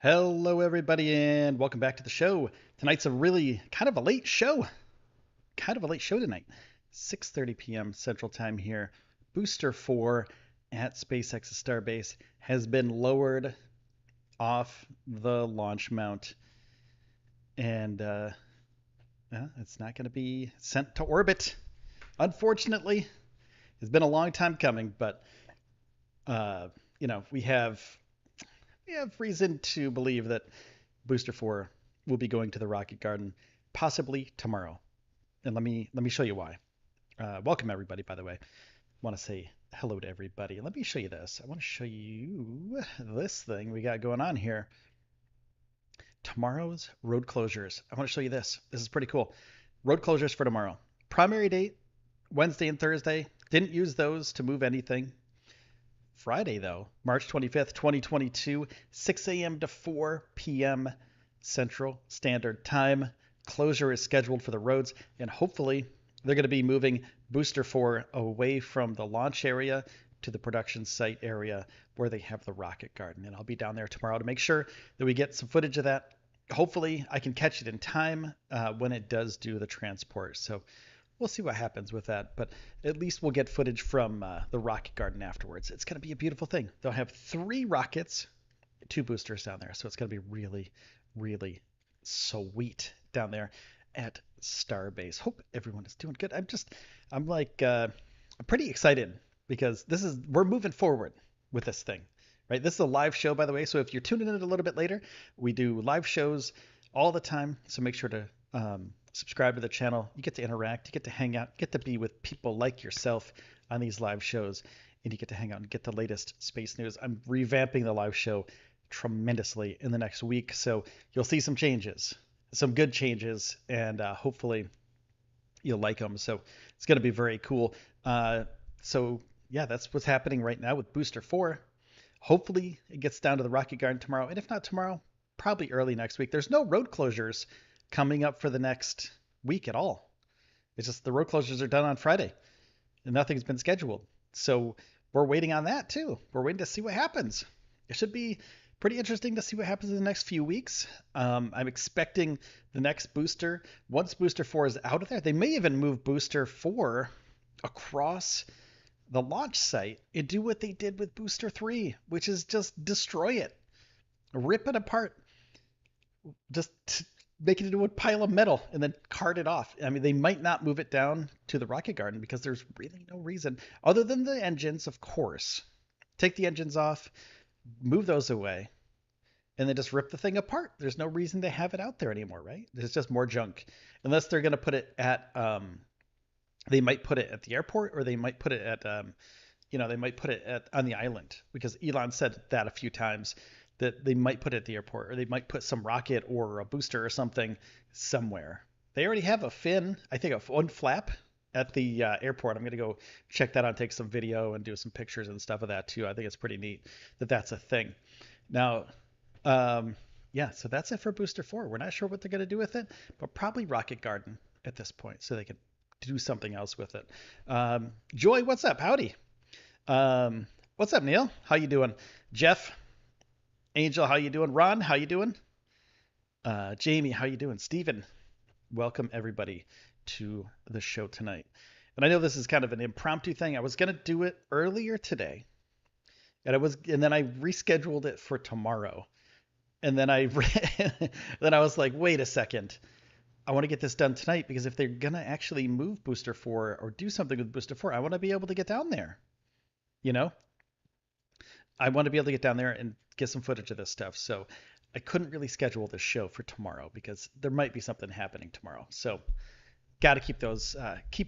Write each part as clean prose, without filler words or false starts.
Hello, everybody, and welcome back to the show. Tonight's a really kind of a late show. Tonight. 6:30 p.m. Central Time here. Booster 4 at SpaceX's Starbase has been lowered off the launch mount, and it's not going to be sent to orbit. Unfortunately, it's been a long time coming, but uh, we have reason to believe that Booster 4 will be going to the Rocket Garden possibly tomorrow. And let me show you why. Welcome everybody, by the way. I want to say hello to everybody. Let me show you this. I want to show you this thing we got going on here. Tomorrow's road closures. I want to show you this. This is pretty cool. Road closures for tomorrow. Primary date, Wednesday and Thursday. Didn't use those to move anything. Friday, though, March 25th, 2022, 6 a.m. to 4 p.m. Central Standard Time. Closure is scheduled for the roads, and hopefully they're going to be moving Booster 4 away from the launch area to the production site area where they have the Rocket Garden. And I'll be down there tomorrow to make sure that we get some footage of that. Hopefully I can catch it in time when it does do the transport. So we'll see what happens with that, but at least we'll get footage from the Rocket Garden afterwards. It's going to be a beautiful thing. They'll have 3 rockets, 2 boosters down there, so it's going to be really, really sweet down there at Starbase. Hope everyone is doing good. I'm pretty excited because we're moving forward with this thing, right? This is a live show, by the way, so if you're tuning in a little bit later, we do live shows all the time, so make sure to subscribe to the channel. You get to interact, you get to hang out, you get to be with people like yourself on these live shows, and you get to hang out and get the latest space news. I'm revamping the live show tremendously in the next week, so you'll see some changes, some good changes, and hopefully you'll like them. So it's going to be very cool. So yeah, that's what's happening right now with Booster 4. Hopefully it gets down to the Rocket Garden tomorrow, and if not tomorrow, probably early next week. There's no road closures coming up for the next week at all. It's just the road closures are done on Friday and nothing's been scheduled. So we're waiting on that too. We're waiting to see what happens. It should be pretty interesting to see what happens in the next few weeks. I'm expecting the next booster, once Booster 4 is out of there, they may even move Booster 4 across the launch site and do what they did with Booster 3, which is just destroy it, rip it apart, just make it into a pile of metal and then cart it off. I mean, they might not move it down to the Rocket Garden because there's really no reason other than the engines, of course. Take the engines off, move those away, and then just rip the thing apart. There's no reason to have it out there anymore, right? There's just more junk. Unless they're going to put it at, they might put it at the airport, or they might put it at, they might put it on the island, because Elon said that a few times, that they might put it at the airport, or they might put some rocket or a booster or something somewhere. They already have a fin, I think, one flap at the airport. I'm going to go check that out, take some video and do some pictures and stuff of that too. I think it's pretty neat that that's a thing. Now, yeah, so that's it for Booster 4. We're not sure what they're going to do with it, but probably Rocket Garden at this point, so they can do something else with it. Joy, what's up? Howdy. What's up, Neil? How you doing? Jeff, Angel, how you doing? Ron, how you doing? Jamie, how you doing? Steven, welcome everybody to the show tonight. And I know this is kind of an impromptu thing. I was going to do it earlier today, and then I rescheduled it for tomorrow. And then then I was like, wait a second. I want to get this done tonight, because if they're going to actually move Booster 4 or do something with Booster 4, I want to be able to get down there. I want to be able to get down there and get some footage of this stuff. So I couldn't really schedule this show for tomorrow because there might be something happening tomorrow. So got to keep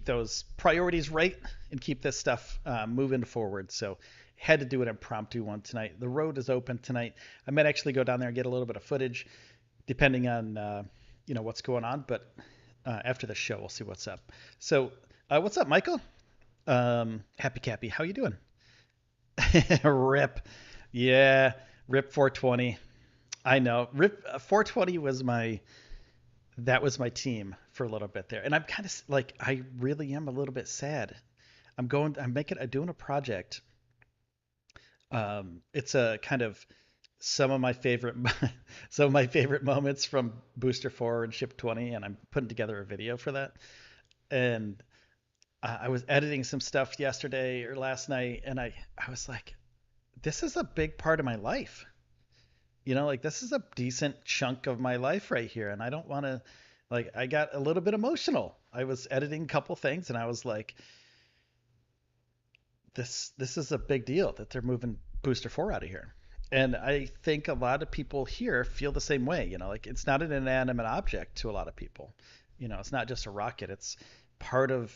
those priorities right and keep this stuff moving forward. So had to do an impromptu one tonight. The road is open tonight. I might actually go down there and get a little bit of footage, depending on what's going on. But after the show, we'll see what's up. So what's up, Michael? Happy Cappy, how you doing? Rip. Yeah, Rip 420. I know. Rip 420 was my that was my team for a little bit there. And I'm kind of like, I really am a little bit sad. I'm doing a project. It's a kind of some of my favorite, some of my favorite moments from Booster 4 and Ship 20, and I'm putting together a video for that. And I was editing some stuff yesterday or last night, and I was like, this is a big part of my life. Like this is a decent chunk of my life right here, and I don't want to, like, I got a little bit emotional. I was editing a couple things, and I was like, this is a big deal that they're moving Booster 4 out of here. And I think a lot of people here feel the same way. Like it's not an inanimate object to a lot of people. It's not just a rocket. It's part of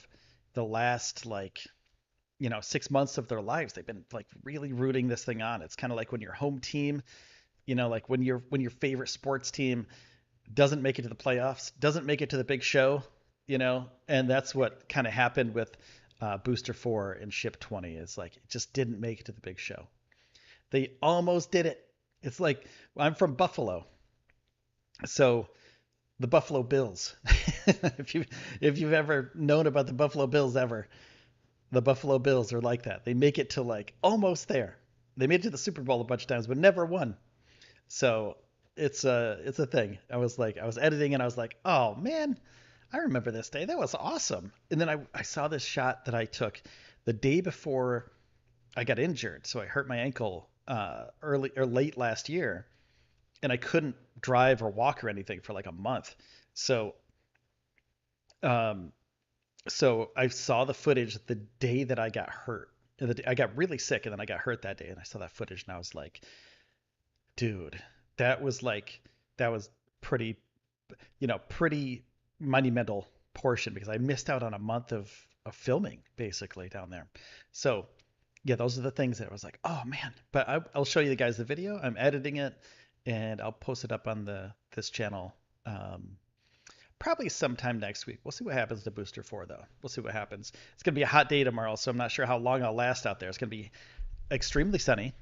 the last, like, 6 months of their lives. They've been like really rooting this thing on. It's kind of like when your home team, like when your favorite sports team doesn't make it to the playoffs, doesn't make it to the big show, and that's what kind of happened with Booster 4 and Ship 20. Is like it just didn't make it to the big show. They almost did it. It's like, I'm from Buffalo, so the Buffalo Bills. if you've ever known about the Buffalo Bills ever, the Buffalo Bills are like that. They make it to like almost there. They made it to the Super Bowl a bunch of times, but never won. So it's a thing. I was editing and I was like, oh man, I remember this day. That was awesome. And then I saw this shot that I took the day before I got injured. So I hurt my ankle early or late last year, and I couldn't drive or walk or anything for like a month. So um, so I saw the footage the day that I got hurt. I got really sick, and then I got hurt that day, and I saw that footage, and I was like, dude, that was like that was pretty pretty monumental portion because I missed out on a month of filming basically down there. So yeah, those are the things that I was like, oh man. But I'll show you guys the video. I'm editing it, and I'll post it up on this channel probably sometime next week. We'll see what happens to Booster 4 though. We'll see what happens. It's gonna be a hot day tomorrow, so I'm not sure how long I'll last out there. It's gonna be extremely sunny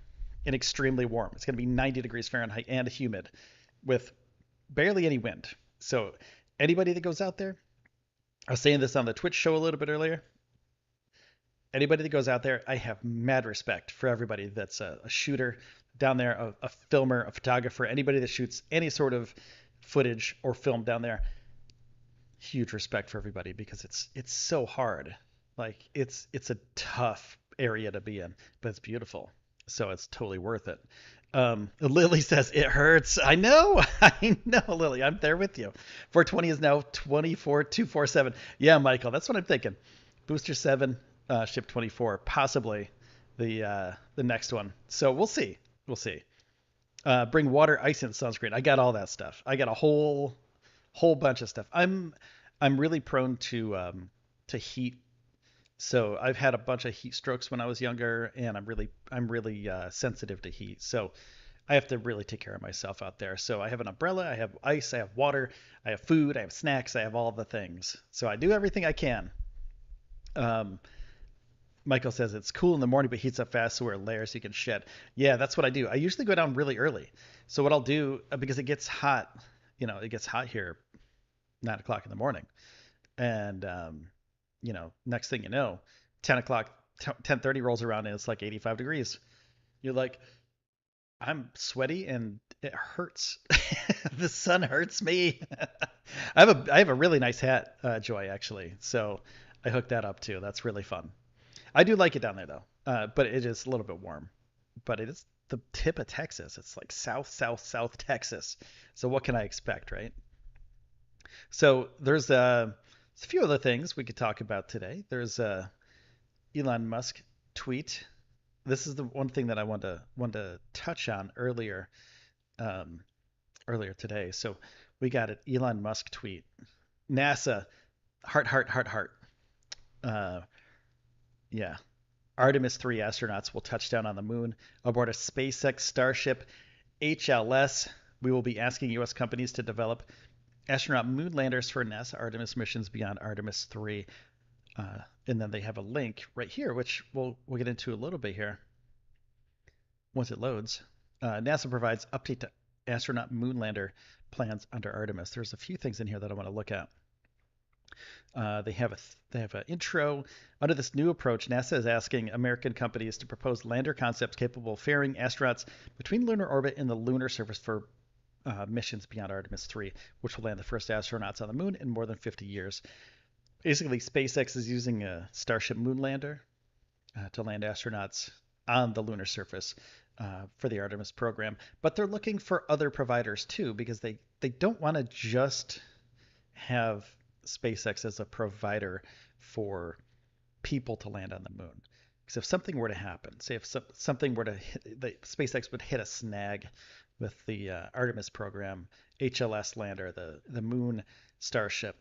and extremely warm. It's gonna be 90 degrees Fahrenheit and humid with barely any wind. So anybody that goes out there, I was saying this on the Twitch show a little bit earlier. Anybody that goes out there, I have mad respect for everybody that's a shooter down there, a filmer, a photographer, anybody that shoots any sort of footage or film down there. Huge respect for everybody because it's so hard. Like it's a tough area to be in, but it's beautiful. So it's totally worth it. Lily says it hurts. I know, I know, Lily. I'm there with you. 420 is now 24247. Yeah, Michael, that's what I'm thinking. Booster 7, Ship 24, possibly the next one. So we'll see. We'll see. Bring water, ice, and sunscreen. I got all that stuff. I got a whole bunch of stuff. I'm really prone to heat. So I've had a bunch of heat strokes when I was younger, and I'm really sensitive to heat. So I have to really take care of myself out there. So I have an umbrella, I have ice, I have water, I have food, I have snacks, I have all the things. So I do everything I can. Um, Michael says it's cool in the morning, but heats up fast, so wear layers so you can shed. Yeah, that's what I do. I usually go down really early. So what I'll do, because it gets hot, it gets hot here 9 o'clock in the morning, and next thing you know, 10 o'clock, 10:30 rolls around and it's like 85 degrees. You're like, I'm sweaty and it hurts. The sun hurts me. I have a really nice hat, Joy, actually. So I hooked that up too. That's really fun. I do like it down there though, but it is a little bit warm. But it is the tip of Texas. It's like South Texas. So what can I expect, right? So there's a few other things we could talk about today. There's a Elon Musk tweet. This is the one thing that I want to touch on um, earlier today. So we got an Elon Musk tweet. NASA, heart. Uh, yeah. Artemis 3 astronauts will touch down on the moon aboard a SpaceX Starship HLS. We will be asking U.S. companies to develop astronaut moon landers for NASA Artemis missions beyond Artemis 3. And then they have a link right here, which we'll get into a little bit here once it loads. NASA provides astronaut moonlander plans under Artemis. There's a few things in here that I want to look at. They have an intro. Under this new approach, NASA is asking American companies to propose lander concepts capable of ferrying astronauts between lunar orbit and the lunar surface for missions beyond Artemis 3, which will land the first astronauts on the moon in more than 50 years. Basically, SpaceX is using a Starship moonlander to land astronauts on the lunar surface for the Artemis program, but they're looking for other providers too because they don't want to just have SpaceX as a provider for people to land on the moon. Because if something were to happen, say if something were to hit, SpaceX would hit a snag with the Artemis program, HLS lander, the moon Starship,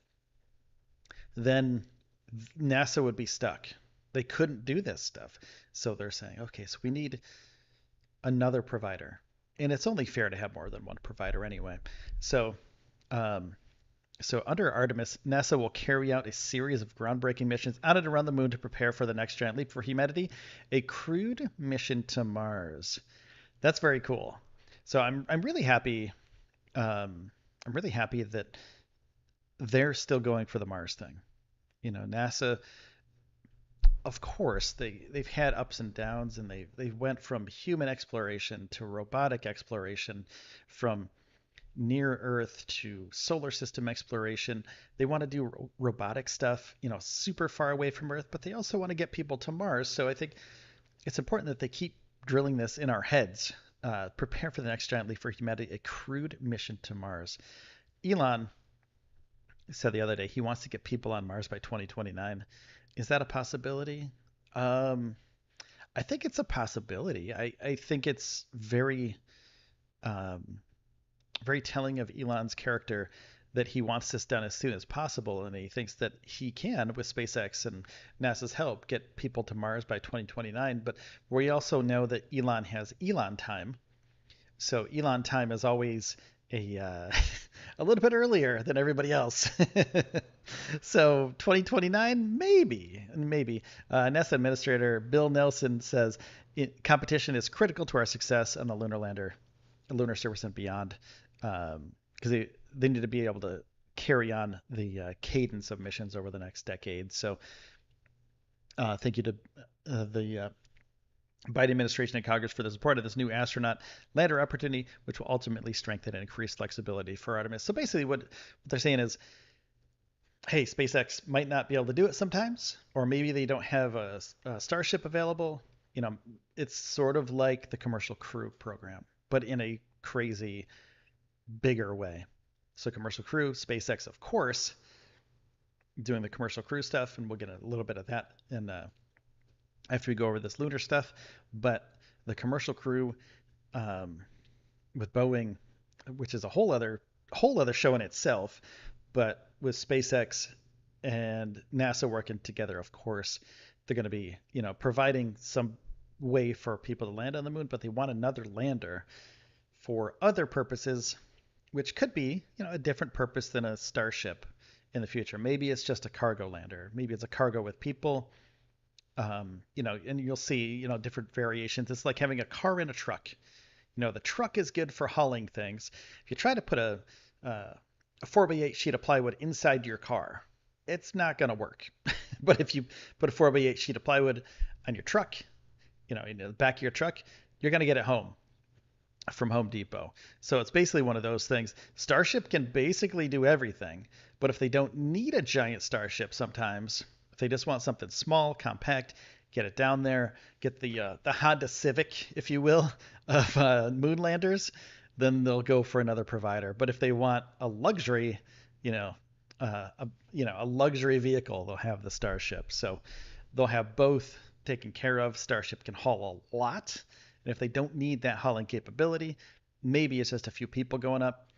then NASA would be stuck. They couldn't do this stuff. So they're saying, okay, so we need another provider. And it's only fair to have more than one provider anyway. So under Artemis, NASA will carry out a series of groundbreaking missions on and around the moon to prepare for the next giant leap for humanity, a crewed mission to Mars. That's very cool. So I'm really happy. I'm really happy that they're still going for the Mars thing. NASA, of course, they've had ups and downs, and they went from human exploration to robotic exploration, from near Earth to solar system exploration. They want to do robotic stuff, super far away from Earth, but they also want to get people to Mars. So I think it's important that they keep drilling this in our heads. Prepare for the next giant leap for humanity, a crewed mission to Mars. Elon said the other day he wants to get people on Mars by 2029. Is that a possibility? I think it's a possibility. I think it's very very telling of Elon's character that he wants this done as soon as possible, and he thinks that he can, with SpaceX and NASA's help, get people to Mars by 2029. But we also know that Elon has Elon time. So Elon time is always a little bit earlier than everybody else. So 2029, maybe. NASA Administrator Bill Nelson says competition is critical to our success on the lunar surface and beyond, because they need to be able to carry on the cadence of missions over the next decade. So thank you to the Biden administration and Congress for the support of this new astronaut lander opportunity, which will ultimately strengthen and increase flexibility for Artemis. So basically what they're saying is, hey, SpaceX might not be able to do it sometimes, or maybe they don't have a Starship available. It's sort of like the Commercial Crew program, but in a crazy, bigger way. So Commercial Crew, SpaceX, of course, doing the Commercial Crew stuff, and we'll get a little bit of that in after we go over this lunar stuff. But the Commercial Crew with Boeing, which is a whole other show in itself, but with SpaceX and NASA working together, of course, they're going to be, providing some way for people to land on the moon, but they want another lander for other purposes, which could be, a different purpose than a Starship in the future. Maybe it's just a cargo lander. Maybe it's a cargo with people. And you'll see, different variations. It's like having a car and a truck. The truck is good for hauling things. If you try to put a 4x8 sheet of plywood inside your car, it's not going to work. But if you put a 4x8 sheet of plywood on your truck, in the back of your truck, you're going to get it home from Home Depot. So it's basically one of those things. Starship can basically do everything, but if they don't need a giant Starship sometimes, if they just want something small, compact, get it down there, get the Honda Civic, if you will, of moonlanders, then they'll go for another provider. But if they want a luxury, a luxury vehicle, they'll have the Starship. So they'll have both taken care of. Starship can haul a lot, and if they don't need that hauling capability, maybe it's just a few people going up.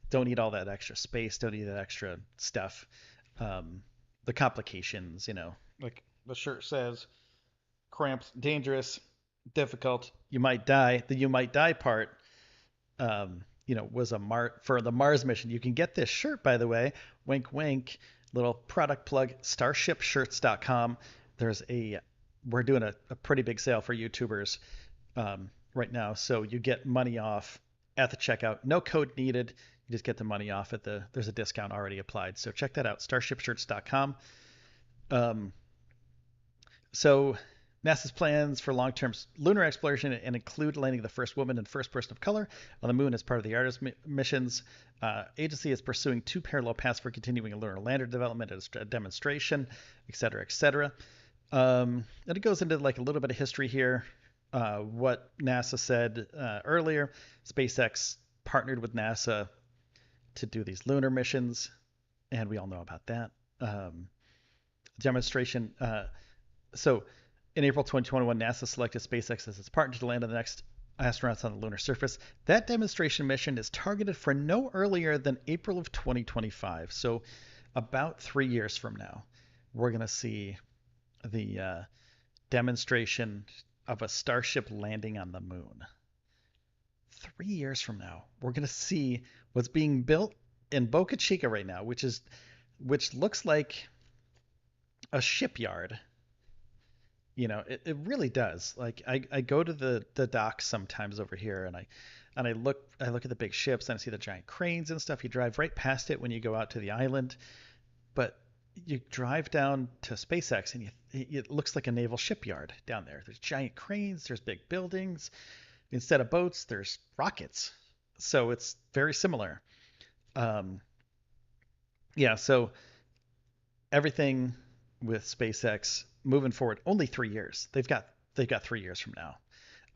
Don't need all that extra space. Don't need that extra stuff. The complications, like the shirt says, cramped, dangerous, difficult, you might die. The you might die part, was for the Mars mission. You can get this shirt, by the way, wink, wink, little product plug, starshipshirts.com. We're doing a pretty big sale for YouTubers right now. So you get money off at the checkout. No code needed. You just get the money off at there's a discount already applied. So check that out, starshipshirts.com. Um, so NASA's plans for long-term lunar exploration and include landing the first woman and first person of color on the moon as part of the Artemis missions. Agency is pursuing two parallel paths for continuing a lunar lander development as a demonstration, et cetera, et cetera. And it goes into like a little bit of history here. What NASA said earlier, SpaceX partnered with NASA to do these lunar missions, and we all know about that. Demonstration. So in April 2021, NASA selected SpaceX as its partner to land the next astronauts on the lunar surface. That demonstration mission is targeted for no earlier than April of 2025. So about 3 years from now, we're going to see the demonstration of a Starship landing on the moon. 3 years from now, we're going to see what's being built in Boca Chica right now, which looks like a shipyard. You know, it really does. Like I go to the docks sometimes over here, and I look at the big ships and I see the giant cranes and stuff. You drive right past it when you go out to the island, but you drive down to SpaceX and it looks like a naval shipyard down there. There's giant cranes, there's big buildings. Instead of boats, there's rockets. So it's very similar. Yeah, so everything with SpaceX moving forward, only 3 years. They've got 3 years from now.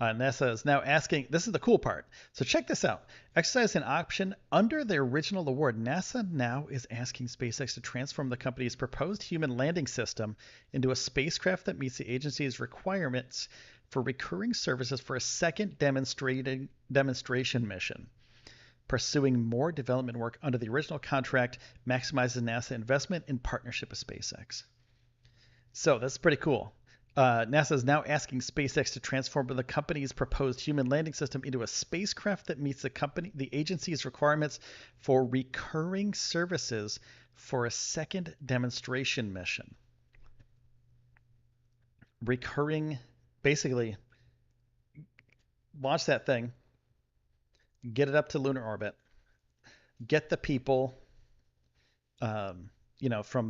NASA is now asking, this is the cool part. So check this out. Exercise an option under the original award. NASA now is asking SpaceX to transform the company's proposed human landing system into a spacecraft that meets the agency's requirements for recurring services for a second demonstration mission. Pursuing more development work under the original contract maximizes NASA investment in partnership with SpaceX. So that's pretty cool. NASA is now asking SpaceX to transform the company's proposed human landing system into a spacecraft that meets the agency's requirements for recurring services for a second demonstration mission. Recurring, basically, launch that thing, get it up to lunar orbit, get the people, from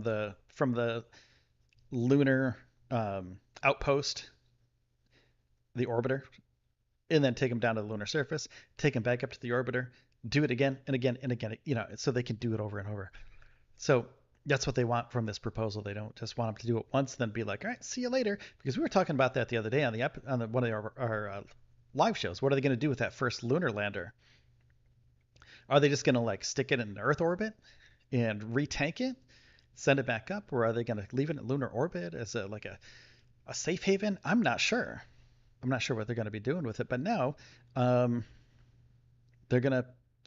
the lunar outpost, the orbiter, and then take them down to the lunar surface, take them back up to the orbiter, do it again and again and again, so they can do it over and over. So that's what they want from this proposal. They don't just want them to do it once, then be like, all right, see you later. Because we were talking about that the other day on one of our live shows. What are they going to do with that first lunar lander? Are they just going to like stick it in Earth orbit and retank it, send it back up, or are they going to leave it in lunar orbit as a safe haven? I'm not sure. I'm not sure what they're going to be doing with it. But now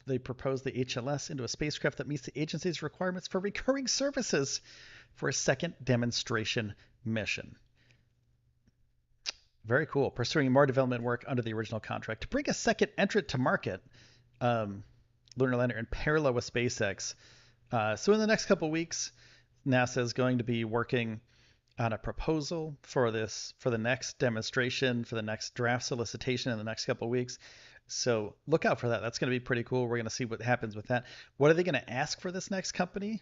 they propose the HLS into a spacecraft that meets the agency's requirements for recurring services for a second demonstration mission. Very cool. Pursuing more development work under the original contract to bring a second entrant to market, lunar lander, in parallel with SpaceX. So in the next couple of weeks, NASA is going to be working on a proposal for the next demonstration, for the next draft solicitation in the next couple of weeks. So look out for that. That's going to be pretty cool. We're going to see what happens with that. What are they going to ask for this next company?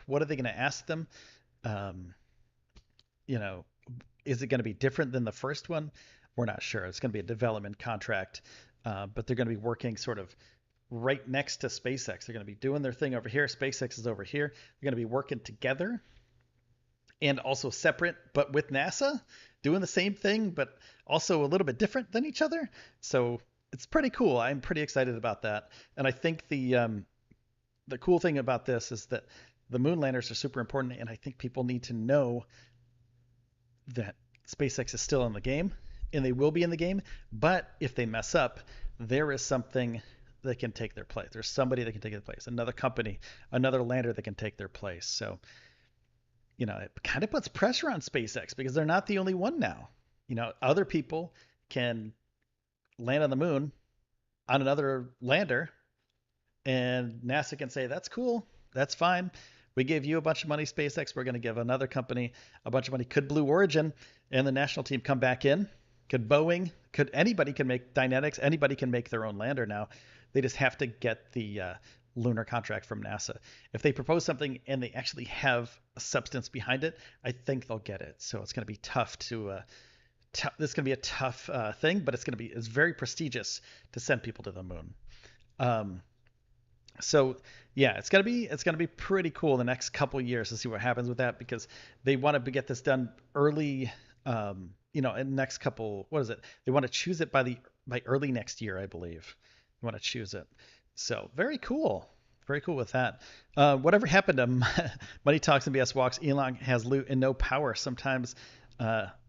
What are they going to ask them? Is it going to be different than the first one? We're not sure. It's going to be a development contract, but they're going to be working sort of right next to SpaceX. They're going to be doing their thing over here. SpaceX is over here. They're going to be working together and also separate, but with NASA, doing the same thing, but also a little bit different than each other. So it's pretty cool. I'm pretty excited about that. And I think the cool thing about this is that the moon landers are super important, and I think people need to know that SpaceX is still in the game, and they will be in the game. But if they mess up, there is something that can take their place. There's somebody that can take their place. Another company, another lander that can take their place. So, it kind of puts pressure on SpaceX because they're not the only one now. Other people can land on the moon on another lander, and NASA can say, that's cool, that's fine. We gave you a bunch of money, SpaceX. We're going to give another company a bunch of money. Could Blue Origin and the national team come back in? Could Boeing Could anybody can make Dynetics? Anybody can make their own lander now. They just have to get the lunar contract from NASA. If they propose something and they actually have a substance behind it, I think they'll get it. So it's going to be tough to. This is going to be a tough thing, but it's very prestigious to send people to the moon. Um, so yeah, it's gonna be pretty cool the next couple of years to see what happens with that because they want to get this done early. In the next couple, what is it? They want to choose it by early next year, I believe. They want to choose it. So very cool with that. Whatever happened to Money Talks and BS Walks? Elon has loot and no power. Sometimes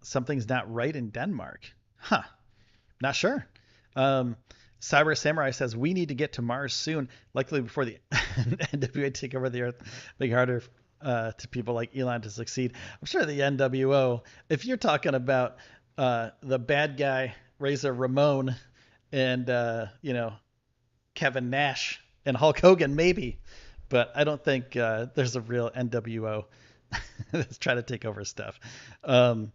something's not right in Denmark. Huh? Not sure. Um, Cyber Samurai says we need to get to Mars soon, likely before the NWA take over the Earth. Make it harder to people like Elon to succeed. I'm sure the NWO, if you're talking about the bad guy Razor Ramon and Kevin Nash and Hulk Hogan, maybe, but I don't think there's a real NWO that's trying to take over stuff. Elon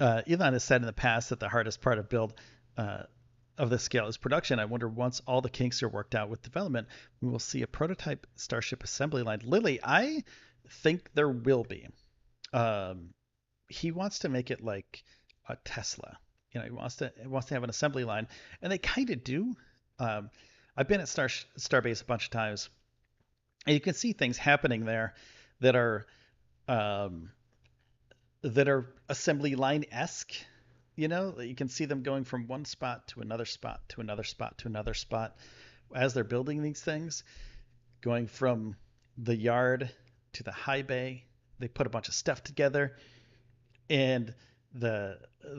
has said in the past that the hardest part of build of this scale is production. I wonder once all the kinks are worked out with development, we will see a prototype Starship assembly line. Lily, I think there will be. He wants to make it like a Tesla. He wants to have an assembly line, and they kind of do. I've been at Starbase a bunch of times, and you can see things happening there that are um, assembly line esque. You can see them going from one spot to another spot to another spot to another spot as they're building these things, going from the yard to the high bay. They put a bunch of stuff together, and the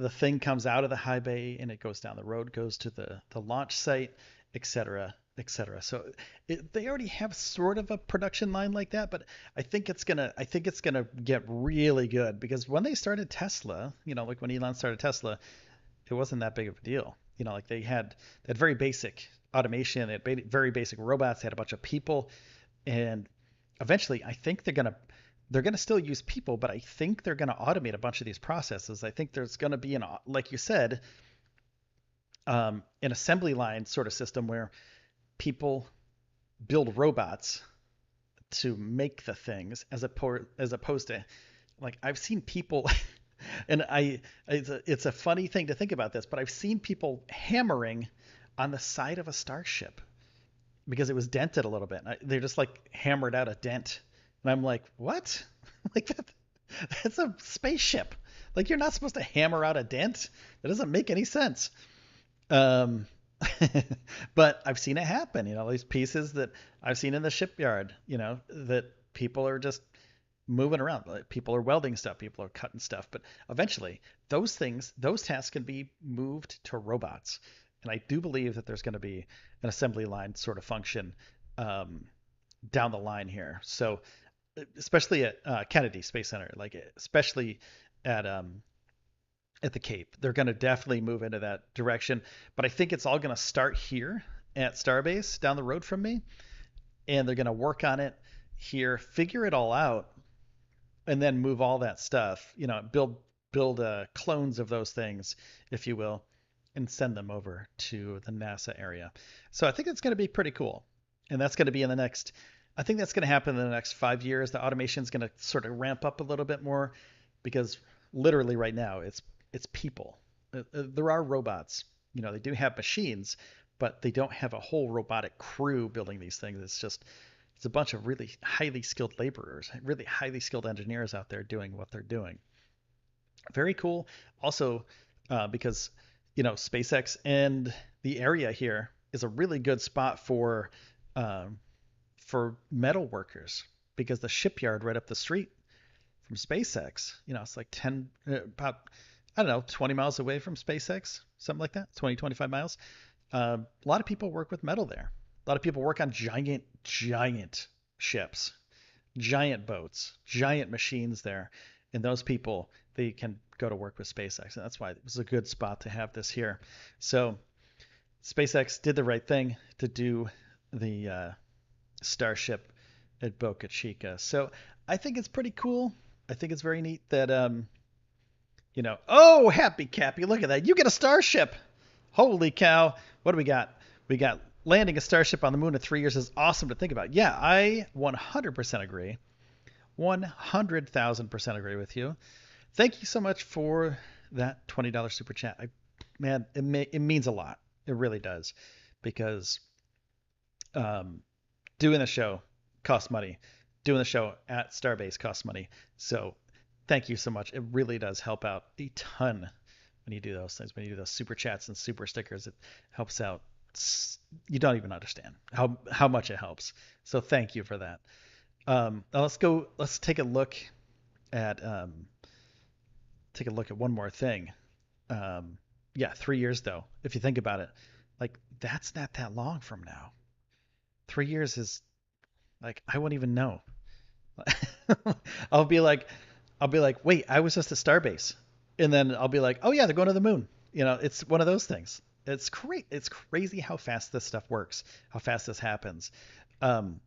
thing comes out of the high bay and it goes down the road, goes to the launch site, etc., etc. So they already have sort of a production line like that, but I think it's gonna get really good because when they started Tesla, like when Elon started Tesla, it wasn't that big of a deal. Like they had very basic automation, they had very basic robots, they had a bunch of people, and eventually I think they're gonna still use people, but I think they're gonna automate a bunch of these processes. I think there's gonna be like you said, an assembly line sort of system where people build robots to make the things as opposed to like I've seen people and it's a funny thing to think about this, but I've seen people hammering on the side of a Starship because it was dented a little bit. They're just like hammered out a dent, and I'm like, what? Like that's a spaceship. Like you're not supposed to hammer out a dent. That doesn't make any sense. Um, but I've seen it happen. These pieces that I've seen in the shipyard. That people are just moving around. Like people are welding stuff. People are cutting stuff. But eventually, those tasks can be moved to robots. And I do believe that there's going to be an assembly line sort of function um, down the line here. So, especially at Kennedy Space Center, like especially at at the Cape. They're going to definitely move into that direction. But I think it's all going to start here at Starbase down the road from me. And they're going to work on it here, figure it all out, and then move all that stuff, build clones of those things, if you will, and send them over to the NASA area. So I think it's going to be pretty cool. And that's going to be I think that's going to happen in the next 5 years. The automation is going to sort of ramp up a little bit more because literally right now it's people. There are robots. They do have machines, but they don't have a whole robotic crew building these things. It's a bunch of really highly skilled laborers, really highly skilled engineers out there doing what they're doing. Very cool. Also, because SpaceX and the area here is a really good spot um, for metal workers because the shipyard right up the street from SpaceX, it's like about I don't know 20 miles away from SpaceX, something like that, 20, 25 miles. A lot of people work with metal there. A lot of people work on giant ships, giant boats, giant machines there. And those people, they can go to work with SpaceX. And that's why it was a good spot to have this here. So SpaceX did the right thing to do the Starship at Boca Chica. So I think it's pretty cool. I think it's very neat that, oh, Happy Cappy, look at that. You get a Starship. Holy cow. What do we got? We got landing a Starship on the moon in 3 years is awesome to think about. Yeah, I 100% agree. 100,000% agree with you. Thank you so much for that $20 super chat. Man, it means a lot. It really does. Because um, doing the show costs money. Doing the show at Starbase costs money. So thank you so much. It really does help out a ton when you do those things. When you do those super chats and super stickers, it helps out. You don't even understand how much it helps. So thank you for that. Now let's go. Let's at take a look at one more thing. Yeah, 3 years though. If you think about it, like that's not that long from now. 3 years is like I won't even know. I'll be like, wait, I was just at Starbase, and then I'll be like, oh yeah, they're going to the moon. It's one of those things. It's great. It's crazy how fast this stuff works, how fast this happens. Um,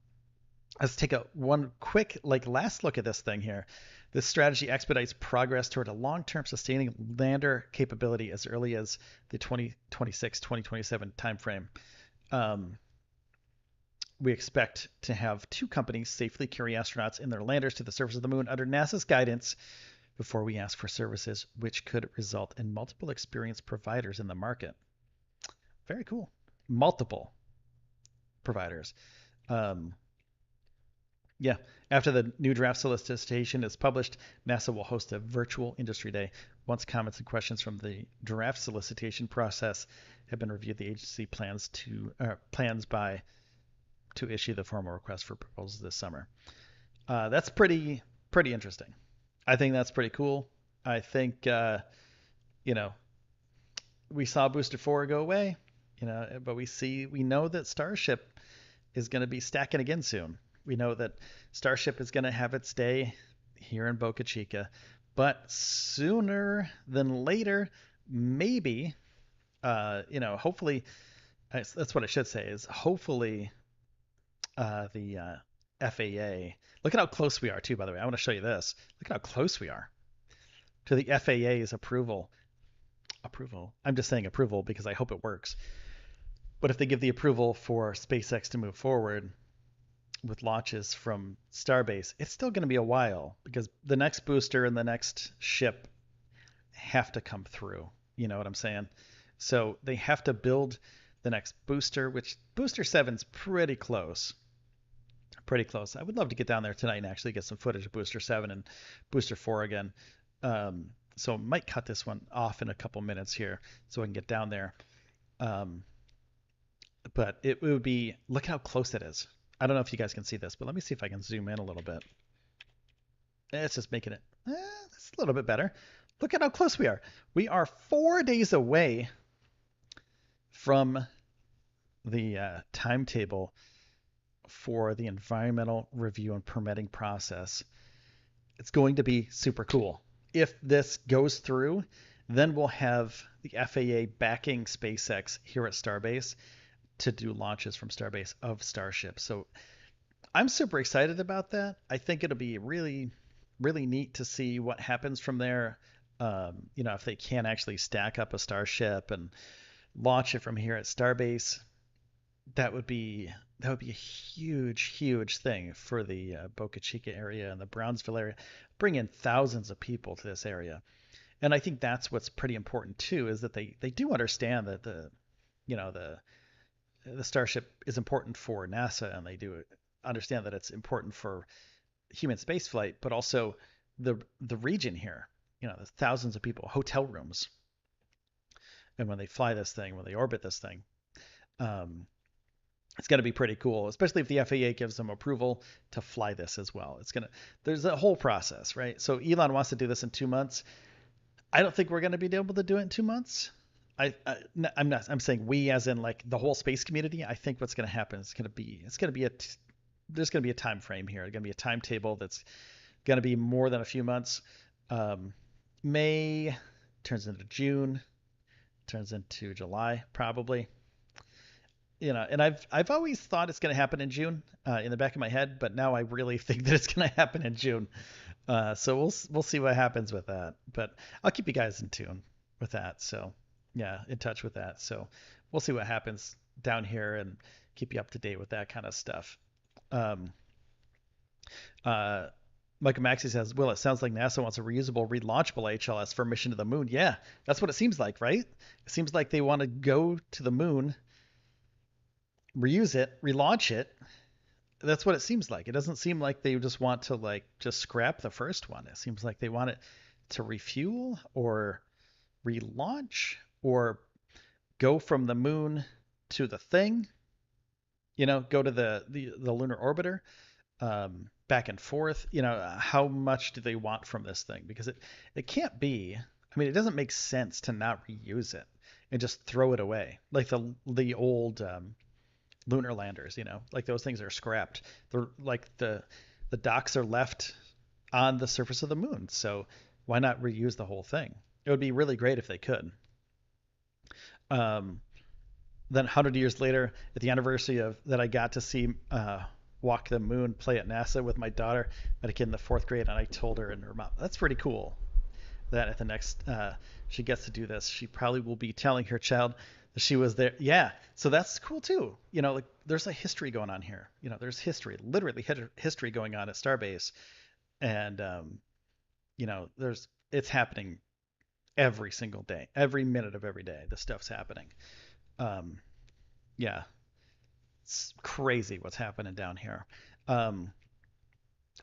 let's take one quick last look at this thing here. This strategy expedites progress toward a long-term sustaining lander capability as early as the 2026-2027 timeframe. Um, we expect to have two companies safely carry astronauts in their landers to the surface of the moon under NASA's guidance before we ask for services, which could result in multiple experience providers in the market. Very cool. Multiple providers. Um, yeah. After the new draft solicitation is published, NASA will host a virtual industry day. Once comments and questions from the draft solicitation process have been reviewed, the agency plans to issue the formal request for proposals this summer. That's pretty interesting. I think that's pretty cool. I think we saw Booster 4 go away, but we know that Starship is going to be stacking again soon. We know that Starship is going to have its day here in Boca Chica, but sooner than later, maybe, hopefully, that's what I should say is hopefully the FAA. Look at how close we are, too, by the way. I want to show you this. Look at how close we are to the FAA's approval. I'm just saying approval because I hope it works. But if they give the approval for SpaceX to move forward with launches from Starbase, it's still going to be a while because the next booster and the next ship have to come through. You know what I'm saying? So they have to build the next booster, which Booster 7's pretty close. Pretty close. I would love to get down there tonight and actually get some footage of Booster 7 and Booster 4 again. So I might cut this one off in a couple minutes here so I can get down there. But it would be, look at how close it is. I don't know if you guys can see this, but let me see if I can zoom in a little bit. It's just making it it's a little bit better. Look at how close we are. We are 4 days away from the timetable for the environmental review and permitting process. It's going to be super cool. If this goes through, then we'll have the FAA backing SpaceX here at Starbase to do launches from Starbase of Starship. So I'm super excited about that. I think it'll be really, really neat to see what happens from there. If they can actually stack up a Starship and launch it from here at Starbase, that would be a huge thing for the Boca Chica area and the Brownsville area. Bring in thousands of people to this area. And I think that's what's pretty important too, is that they do understand that the Starship is important for NASA, and they do understand that it's important for human spaceflight, but also the region here. There's thousands of people, hotel rooms, and when they fly this thing, when they orbit this thing, it's going to be pretty cool, especially if the FAA gives them approval to fly this as well. There's a whole process, right? So Elon wants to do this in 2 months. I don't think we're going to be able to do it in 2 months. I'm saying we, as in like the whole space community. I think what's going to happen is there's going to be a time frame here. There's going to be a timetable that's going to be more than a few months. May turns into June, turns into July probably. And I've always thought it's going to happen in June in the back of my head, but now I really think that it's going to happen in June. So we'll see what happens with that. But I'll keep you guys in tune with that. So yeah, in touch with that. So we'll see what happens down here and keep you up to date with that kind of stuff. Um, uh, Michael Maxey says, "Will, it sounds like NASA wants a reusable, relaunchable HLS for mission to the moon." Yeah, that's what it seems like, right? It seems like they want to go to the moon, reuse it, relaunch it. That's what it seems like. It doesn't seem like they just want to like just scrap the first one. It seems like they want it to refuel or relaunch or go from the moon to the thing, go to the lunar orbiter, back and forth. How much do they want from this thing? Because it can't be. I mean, it doesn't make sense to not reuse it and just throw it away like the old lunar landers. Like those things are scrapped. They're like the docks are left on the surface of the moon. So why not reuse the whole thing? It would be really great if they could. Um, then 100 years later, at the anniversary of that, I got to see Walk the Moon play at NASA with my daughter, at a kid in the fourth grade, and I told her and her mom, that's pretty cool. That at the next she gets to do this, she probably will be telling her child that she was there. Yeah, so that's cool too. Like there's a history going on here. There's history, literally history going on at Starbase, and there's it's happening every single day, every minute of every day. This stuff's happening. Um, yeah, it's crazy what's happening down here. Um,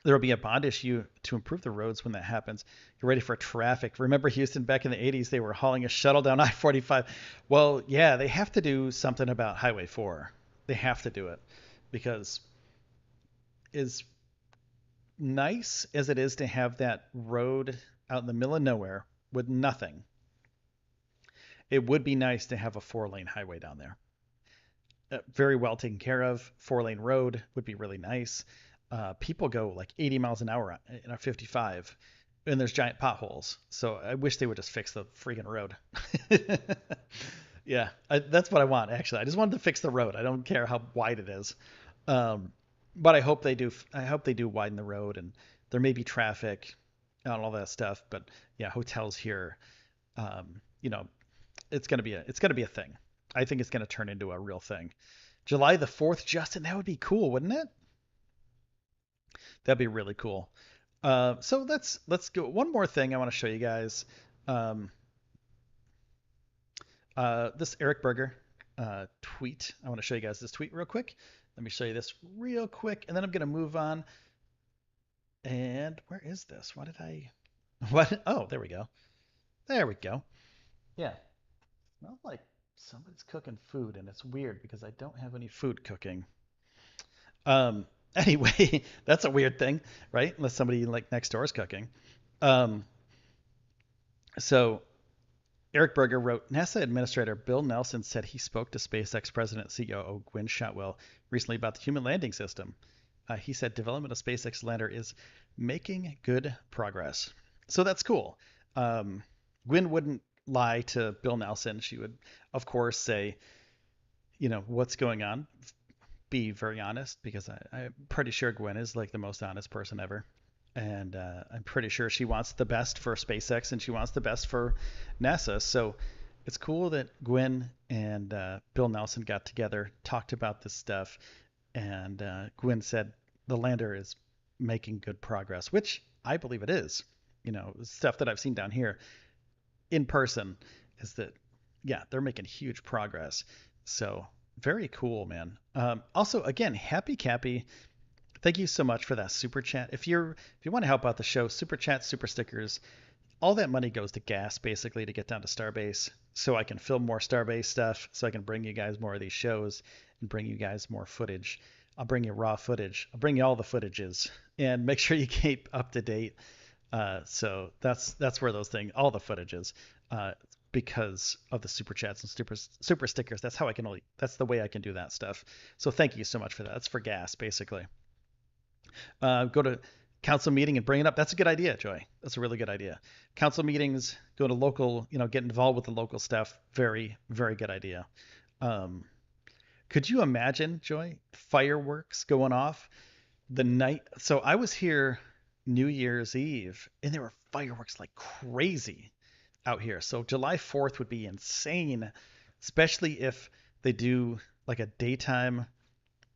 there will be a bond issue to improve the roads when that happens. Get ready for traffic. Remember Houston back in the 80s, they were hauling a shuttle down I-45. Well, yeah, they have to do something about Highway 4. They have to do it because as nice as it is to have that road out in the middle of nowhere with nothing, it would be nice to have a 4-lane highway down there. Very well taken care of. 4-lane road would be really nice. People go like 80 miles an hour in a 55, and there's giant potholes. So I wish they would just fix the freaking road. Yeah, that's what I want actually. I just wanted to fix the road. I don't care how wide it is, um, but I hope they do. I hope they do widen the road, and there may be traffic and all that stuff. But yeah, hotels here, you know, it's gonna be a thing. I think it's gonna turn into a real thing. July the 4th, Justin, that would be cool, wouldn't it? That'd be really cool. So let's go. One more thing I want to show you guys. Um, this Eric Berger tweet. I want to show you guys this tweet real quick. Let me show you this real quick, and then I'm gonna move on. And where is this? What did I? What? Oh, there we go. There we go. Yeah. Smells like somebody's cooking food, and it's weird because I don't have any food cooking. Anyway, that's a weird thing, right? Unless somebody like next door is cooking. Um, so Eric Berger wrote, NASA Administrator Bill Nelson said he spoke to SpaceX President COO Gwynne Shotwell recently about the human landing system. He said development of SpaceX lander is making good progress. So that's cool. Um, Gwynne wouldn't lie to Bill Nelson. She would, of course, say, what's going on. Be very honest because I'm pretty sure Gwen is like the most honest person ever. And I'm pretty sure she wants the best for SpaceX and she wants the best for NASA. So it's cool that Gwen and Bill Nelson got together, talked about this stuff, and Gwen said the lander is making good progress, which I believe it is. Stuff that I've seen down here in person is that, yeah, they're making huge progress. So very cool, man. Also, again, happy Cappy. Thank you so much for that super chat. If you want to help out the show, super chat, super stickers, all that money goes to gas basically to get down to Starbase, so I can film more Starbase stuff, so I can bring you guys more of these shows and bring you guys more footage. I'll bring you raw footage. I'll bring you all the footages and make sure you keep up to date. So that's where those things, all the footages, because of the super chats and super stickers. That's the way I can do that stuff. So thank you so much for that. That's for gas, basically. Go to council meeting and bring it up. That's a good idea, Joy. That's a really good idea. Council meetings, go to local, get involved with the local stuff. Very, very good idea. Um, could you imagine, Joy, fireworks going off the night? So I was here New Year's Eve, and there were fireworks like crazy. out here. So July 4th would be insane, especially if they do like a daytime,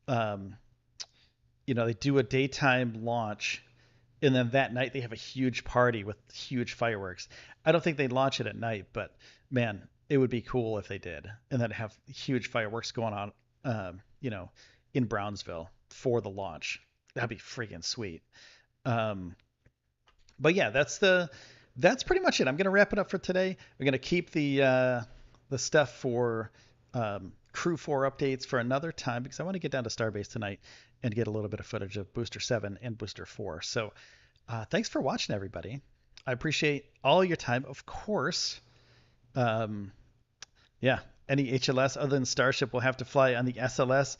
um, they do a daytime launch, and then that night they have a huge party with huge fireworks. I don't think they launch it at night, but man, it would be cool if they did, and then have huge fireworks going on, in Brownsville for the launch. That'd be freaking sweet. Um, but yeah, that's pretty much it. I'm gonna wrap it up for today. We're gonna keep the stuff for Crew 4 updates for another time because I want to get down to Starbase tonight and get a little bit of footage of Booster 7 and Booster 4. So thanks for watching, everybody. I appreciate all your time, of course. Um, yeah, any HLS other than Starship will have to fly on the SLS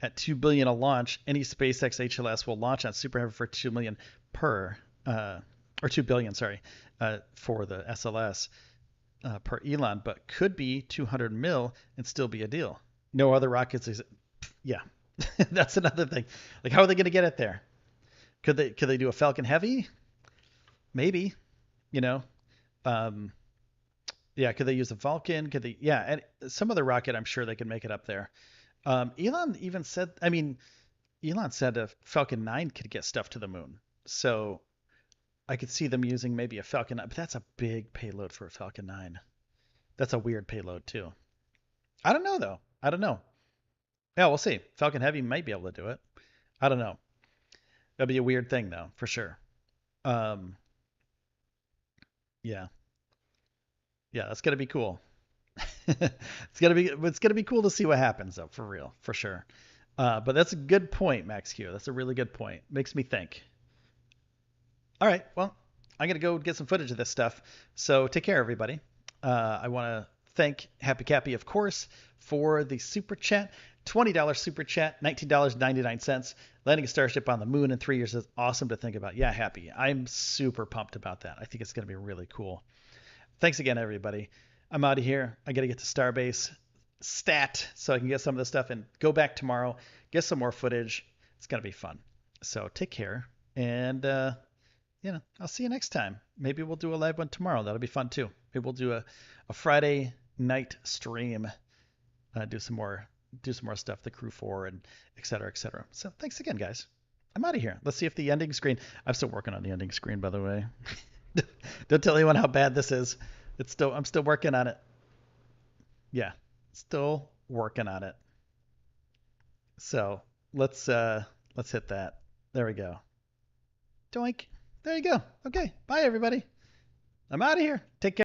at 2 billion a launch. Any SpaceX HLS will launch on Super Heavy for 2 million per, or 2 billion, sorry, for the SLS per Elon, but could be 200 mil and still be a deal. No other rockets. Yeah, that's another thing. Like, how are they going to get it there? Could they do a Falcon Heavy? Maybe, you know. Um, yeah, could they use a Vulcan? Could they? Yeah, and some other rocket, I'm sure they could make it up there. Elon even said, I mean, Elon said a Falcon 9 could get stuff to the moon. So I could see them using maybe a Falcon 9, but that's a big payload for a Falcon 9. That's a weird payload too. I don't know though. I don't know. Yeah, we'll see. Falcon Heavy might be able to do it. I don't know. That'd be a weird thing though, for sure. Um, yeah, yeah, that's gonna be cool. It's gonna be cool to see what happens though, for real, for sure. But that's a good point, Max Q. That's a really good point. Makes me think. All right, well, I'm gonna go get some footage of this stuff. So take care, everybody. I want to thank Happy Cappy, of course, for the super chat. $20 super chat, $19.99. Landing a Starship on the moon in 3 years is awesome to think about. Yeah, Happy. I'm super pumped about that. I think it's going to be really cool. Thanks again, everybody. I'm out of here. I got to get to Starbase stat so I can get some of this stuff and go back tomorrow, get some more footage. It's going to be fun. So take care. And, I'll see you next time. Maybe we'll do a live one tomorrow. That'll be fun too. Maybe we'll do a Friday night stream, do some more stuff, the Crew 4 and et cetera, et cetera. So thanks again, guys. I'm out of here. Let's see if the ending screen. I'm still working on the ending screen, by the way. Don't tell anyone how bad this is. I'm still working on it. Yeah, still working on it. So let's hit that. There we go. Doink. There you go. Okay. Bye, everybody. I'm out of here. Take care.